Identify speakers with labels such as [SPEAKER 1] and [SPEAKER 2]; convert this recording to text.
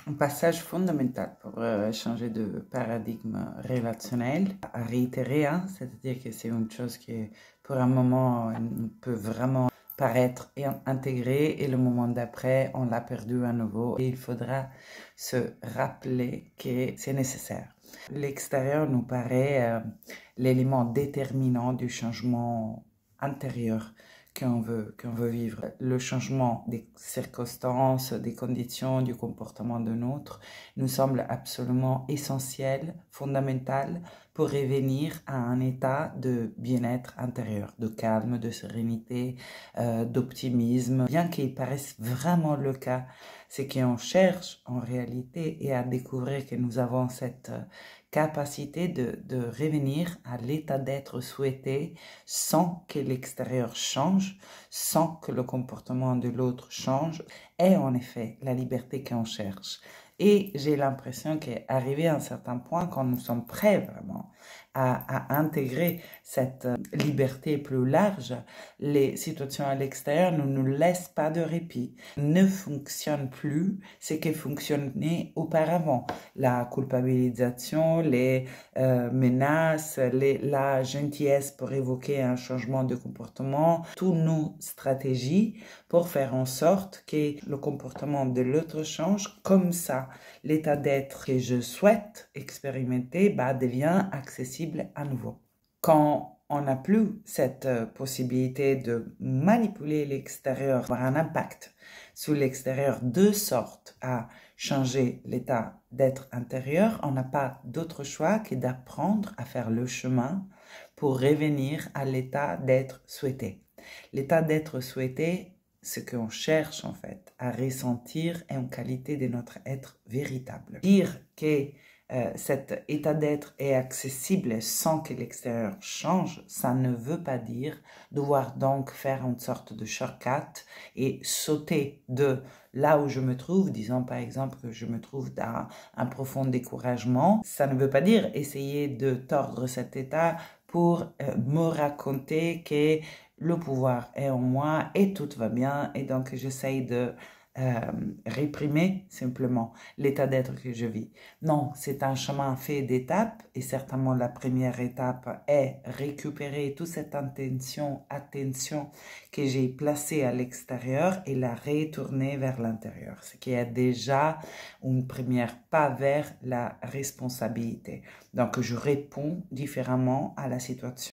[SPEAKER 1] Un passage fondamental pour changer de paradigme relationnel, à réitérer, hein, c'est-à-dire que c'est une chose qui, pour un moment, peut vraiment paraître intégrée et le moment d'après, on l'a perdu à nouveau. Et il faudra se rappeler que c'est nécessaire. L'extérieur nous paraît l'élément déterminant du changement intérieur qu'on veut vivre. Le changement des circonstances, des conditions, du comportement de l'autre nous semble absolument essentiel, fondamental pour revenir à un état de bien-être intérieur, de calme, de sérénité, d'optimisme. Bien qu'il paraisse vraiment le cas, c'est qu'on cherche en réalité et à découvrir que nous avons cette capacité de revenir à l'état d'être souhaité sans que l'extérieur change, sans que le comportement de l'autre change, est en effet la liberté qu'on cherche. Et j'ai l'impression qu'arrivé à un certain point, quand nous sommes prêts vraiment à intégrer cette liberté plus large, les situations à l'extérieur ne nous laissent pas de répit, ne fonctionnent plus ce qui fonctionnait auparavant. La culpabilisation, les menaces, la gentillesse pour évoquer un changement de comportement, toutes nos stratégies pour faire en sorte que le comportement de l'autre change. Comme ça, l'état d'être que je souhaite expérimenter devient accessible à nouveau. Quand on n'a plus cette possibilité de manipuler l'extérieur, avoir un impact sur l'extérieur de sorte à changer l'état d'être intérieur, on n'a pas d'autre choix que d'apprendre à faire le chemin pour revenir à l'état d'être souhaité. L'état d'être souhaité, ce qu'on cherche en fait à ressentir est une qualité de notre être véritable. Dire que cet état d'être est accessible sans que l'extérieur change, ça ne veut pas dire devoir donc faire une sorte de shortcut et sauter de là où je me trouve, disons par exemple que je me trouve dans un profond découragement. Ça ne veut pas dire essayer de tordre cet état pour me raconter que le pouvoir est en moi et tout va bien et donc j'essaye de réprimer simplement l'état d'être que je vis. Non, c'est un chemin fait d'étapes et certainement la première étape est récupérer toute cette attention que j'ai placée à l'extérieur et la retourner vers l'intérieur, ce qui est déjà une première pas vers la responsabilité. Donc je réponds différemment à la situation.